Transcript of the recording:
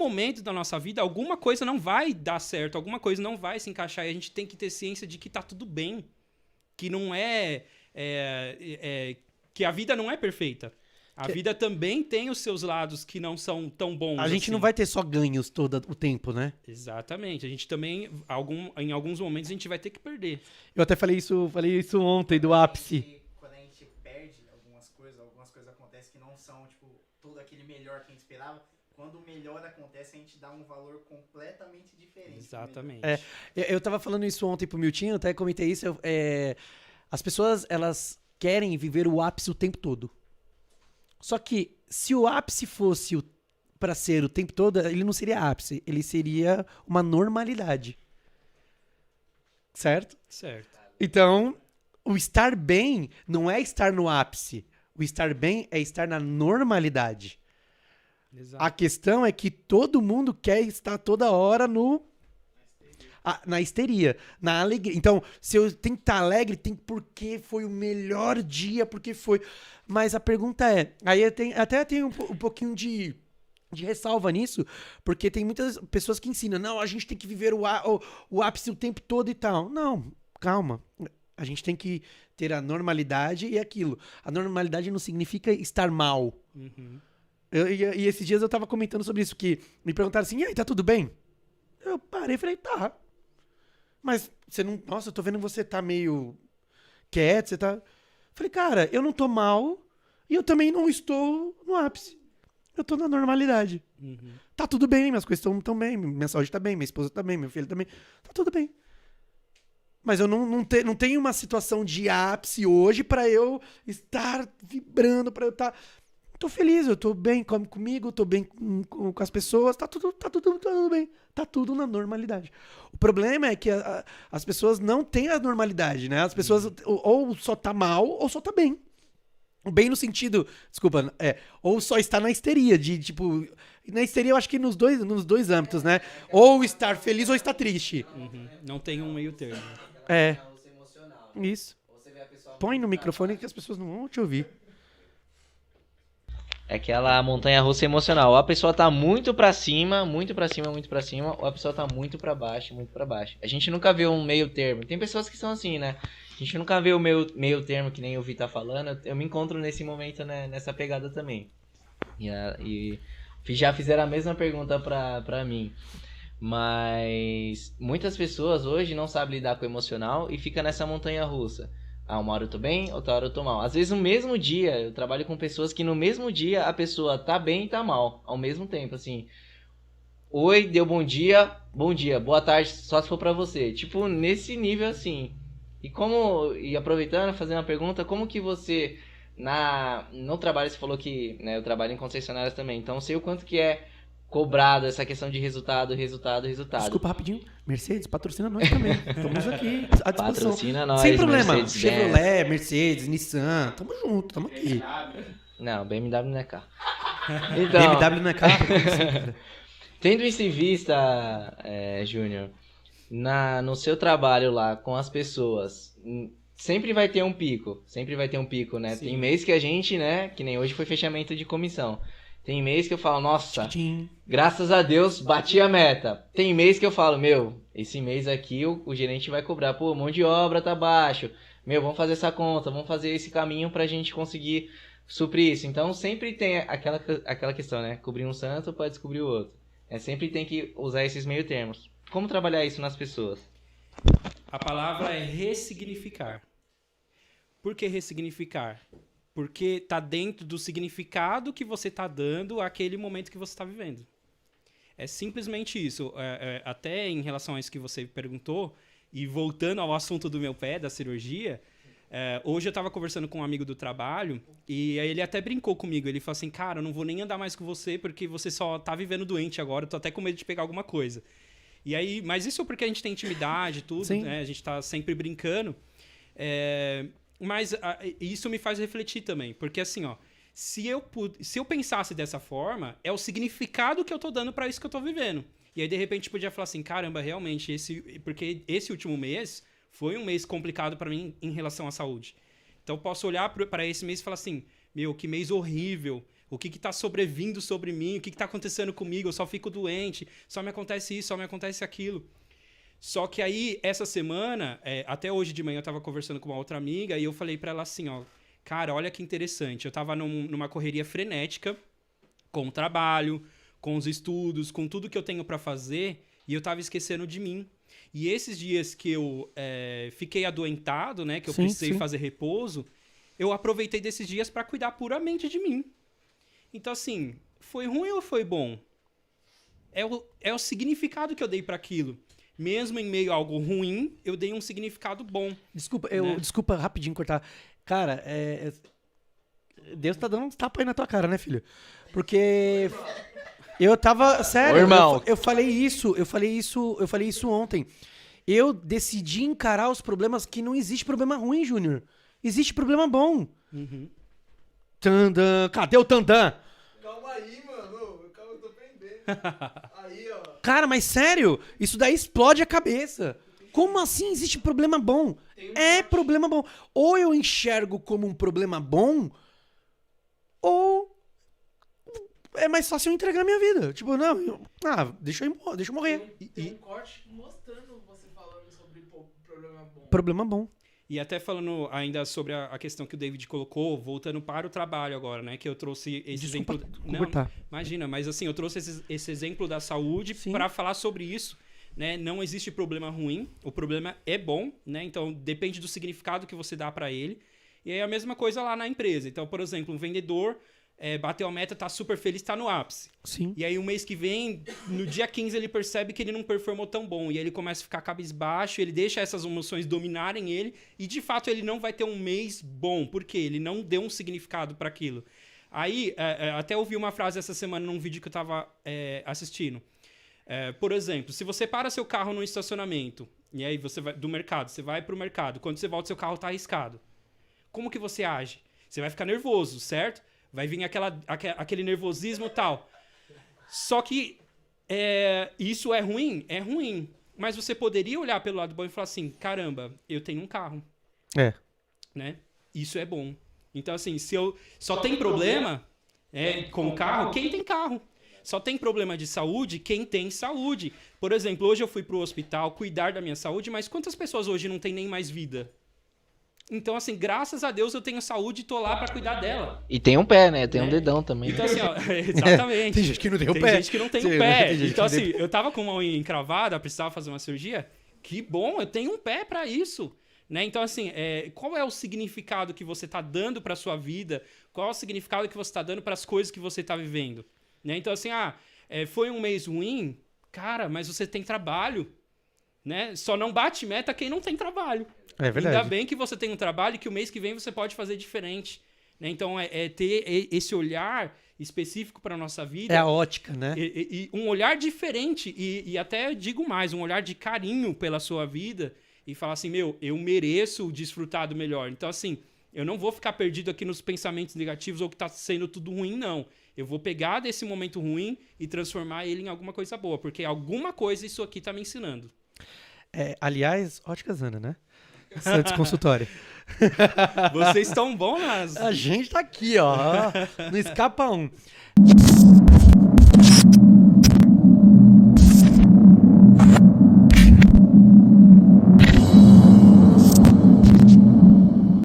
momento da nossa vida, alguma coisa não vai dar certo, alguma coisa não vai se encaixar, e a gente tem que ter ciência de que tá tudo bem, que não que a vida não é perfeita. A vida também tem os seus lados que não são tão bons A gente assim. não vai ter só ganhos todo o tempo, né? Exatamente. A gente também, em alguns momentos, a gente vai ter que perder. Eu até falei isso ontem, do ápice. Quando a gente perde algumas coisas acontecem que não são, tipo, todo aquele melhor que a gente esperava. Quando o melhor acontece, a gente dá um valor completamente diferente. Exatamente. Eu tava falando isso ontem pro Miltinho, até comentei isso. As pessoas, elas querem viver o ápice o tempo todo. Só que, se o ápice fosse pra ser o tempo todo, ele não seria ápice. Ele seria uma normalidade. Certo? Certo. Então, o estar bem não é estar no ápice. O estar bem é estar na normalidade. Exato. A questão é que todo mundo quer estar toda hora na histeria, na alegria. Então, se eu tenho que estar alegre, tem porque foi o melhor dia, porque foi. Mas a pergunta é, aí até tem um pouquinho de ressalva nisso, porque tem muitas pessoas que ensinam, não, a gente tem que viver o ápice o tempo todo e tal. Não, calma. A gente tem que ter a normalidade e aquilo. A normalidade não significa estar mal. Uhum. E esses dias eu tava comentando sobre isso, que me perguntaram assim, e aí, tá tudo bem? Eu parei e falei, tá. Mas você não... Nossa, eu tô vendo que você tá meio quieto, você tá... Falei, cara, eu não tô mal e eu também não estou no ápice. Eu tô na normalidade. Uhum. Tá tudo bem, minhas coisas estão bem, minha saúde tá bem, minha esposa tá bem, meu filho tá bem. Tá tudo bem. Mas eu não tenho uma situação de ápice hoje pra eu estar vibrando, pra eu estar... Tô feliz, eu tô bem comigo, tô bem com as pessoas, tá tudo bem. Tá tudo na normalidade. O problema é que as pessoas não têm a normalidade, né? As pessoas ou só tá mal ou só tá bem. Bem no sentido, desculpa, ou só está na histeria, de tipo... Na histeria eu acho que nos dois âmbitos, né? Ou estar feliz ou estar triste. Uhum. Não tem um meio termo. Isso. Põe no microfone que as pessoas não vão te ouvir. É aquela montanha-russa emocional. Ou a pessoa tá muito pra cima, muito pra cima, muito pra cima, ou a pessoa tá muito pra baixo, muito pra baixo. A gente nunca vê um meio termo. Tem pessoas que são assim, né? A gente nunca vê o meio termo, que nem o Vi tá falando. Eu me encontro nesse momento, né, nessa pegada também. E já fizeram a mesma pergunta pra mim. Mas muitas pessoas hoje não sabem lidar com o emocional e fica nessa montanha-russa. Uma hora eu tô bem, outra hora eu tô mal. Às vezes no mesmo dia, eu trabalho com pessoas que no mesmo dia a pessoa tá bem e tá mal. Ao mesmo tempo, assim. Oi, deu bom dia, boa tarde, só se for pra você. Tipo, nesse nível assim. E aproveitando, fazendo uma pergunta, como que você, no trabalho, você falou que, né, eu trabalho em concessionárias também, então eu sei o quanto que é cobrado essa questão de resultado. Desculpa, rapidinho. Mercedes, patrocina nós também. Estamos aqui à disposição. Patrocina nós, sem problema. Mercedes-Benz. Chevrolet, Mercedes, Nissan. Tamo junto, tamo aqui. Não, BMW não é carro. Então, BMW não é carro? Como assim, cara? tendo isso em vista, Júnior, no seu trabalho lá com as pessoas, sempre vai ter um pico, né? Sim. Tem mês que a gente, né, que nem hoje foi fechamento de comissão. Tem mês que eu falo, nossa, Tchim. graças a Deus, bati a meta. Tem mês que eu falo, meu, esse mês aqui o gerente vai cobrar, pô, mão de obra tá baixo. Meu, vamos fazer essa conta, vamos fazer esse caminho pra gente conseguir suprir isso. Então sempre tem aquela questão, né? Cobrir um santo pode descobrir o outro. Sempre tem que usar esses meio termos. Como trabalhar isso nas pessoas? A palavra é ressignificar. Por que ressignificar? Porque tá dentro do significado que você tá dando àquele momento que você está vivendo. É simplesmente isso. Até em relação a isso que você perguntou, e voltando ao assunto do meu pé, da cirurgia, hoje eu estava conversando com um amigo do trabalho, e aí ele até brincou comigo. Ele falou assim, cara, eu não vou nem andar mais com você, porque você só tá vivendo doente agora, eu tô até com medo de pegar alguma coisa. E aí, mas isso porque a gente tem intimidade e tudo, Sim. né? A gente tá sempre brincando. Mas isso me faz refletir também, porque assim, ó, se eu pensasse dessa forma, é o significado que eu tô dando pra isso que eu tô vivendo. E aí, de repente, podia falar assim, caramba, realmente, porque esse último mês foi um mês complicado pra mim em relação à saúde. Então, eu posso olhar pra esse mês e falar assim, meu, que mês horrível. O que tá sobrevindo sobre mim? O que tá acontecendo comigo? Eu só fico doente, só me acontece isso, só me acontece aquilo. Só que aí, essa semana, até hoje de manhã eu tava conversando com uma outra amiga e eu falei pra ela assim, ó, cara, olha que interessante, eu tava numa correria frenética, com o trabalho, com os estudos, com tudo que eu tenho pra fazer, e eu tava esquecendo de mim. E esses dias que eu fiquei adoentado, né, que eu precisei fazer repouso, eu aproveitei desses dias pra cuidar puramente de mim. Então, assim, foi ruim ou foi bom? É o significado que eu dei pra aquilo. Mesmo em meio a algo ruim, eu dei um significado bom. Desculpa, né? desculpa rapidinho cortar. Cara, Deus tá dando uns tapas aí na tua cara, né, filho? Porque eu tava, sério, Ô, irmão. eu falei isso ontem. Eu decidi encarar os problemas que não existe problema ruim, Júnior. Existe problema bom. Uhum. Tandã, cadê o Tandã? Calma aí, mano. Calma, eu tô prendendo. Aí, ó. Cara, mas sério, isso daí explode a cabeça. Como assim existe problema bom? É problema bom. Ou eu enxergo como um problema bom, ou é mais fácil eu entregar minha vida. Tipo, não, deixa eu morrer. Tem um corte mostrando você falando sobre problema bom. Problema bom. E até falando ainda sobre a questão que o David colocou, voltando para o trabalho agora, né? Que eu trouxe esse Desculpa exemplo... cortar. Imagina, mas assim, eu trouxe esse exemplo da saúde Sim. para falar sobre isso, né? Não existe problema ruim, o problema é bom, né? Então, depende do significado que você dá para ele. E é a mesma coisa lá na empresa. Então, por exemplo, um vendedor bateu a meta, tá super feliz, tá no ápice. Sim. E aí, o mês que vem, no dia 15, ele percebe que ele não performou tão bom. E aí ele começa a ficar cabisbaixo, ele deixa essas emoções dominarem ele. E, de fato, ele não vai ter um mês bom. Por quê? Ele não deu um significado para aquilo. Aí, até ouvi uma frase essa semana num vídeo que eu tava assistindo. Por exemplo, se você para seu carro no estacionamento, e aí você vai do mercado, você vai pro mercado, quando você volta, seu carro tá arriscado. Como que você age? Você vai ficar nervoso, certo? Vai vir aquele nervosismo e tal. Só que isso é ruim? É ruim. Mas você poderia olhar pelo lado bom e falar assim, caramba, eu tenho um carro. Né? Isso é bom. Então, assim, se eu só tem problema com o carro, quem tem carro? Só tem problema de saúde quem tem saúde. Por exemplo, hoje eu fui pro hospital cuidar da minha saúde, mas quantas pessoas hoje não têm nem mais vida? Então, assim, graças a Deus eu tenho saúde e tô lá pra cuidar dela. E tem um pé, né? Tem um dedão também. Então, assim, ó, exatamente. Tem gente que não tem o Tem pé. gente que não tem o Sim, pé. tem gente Então, que não assim, eu tava com uma unha encravada, precisava fazer uma cirurgia. Que bom, eu tenho um pé pra isso. Né? Então, assim, qual é o significado que você tá dando pra sua vida? Qual é o significado que você tá dando pras coisas que você tá vivendo? Né? Então, assim, foi um mês ruim? Cara, mas você tem trabalho. Né? Só não bate meta quem não tem trabalho. É verdade. Ainda bem que você tem um trabalho e que o mês que vem você pode fazer diferente. Né? Então, ter esse olhar específico para nossa vida. É a ótica, né? E um olhar diferente. E até digo mais, um olhar de carinho pela sua vida. E falar assim, eu mereço desfrutar do melhor. Então, assim, eu não vou ficar perdido aqui nos pensamentos negativos ou que tá sendo tudo ruim, não. Eu vou pegar desse momento ruim e transformar ele em alguma coisa boa. Porque alguma coisa isso aqui tá me ensinando. Aliás, Óticas Ana, né? Santos Consultório. Vocês estão bons nas... A gente tá aqui, ó. Não escapa um.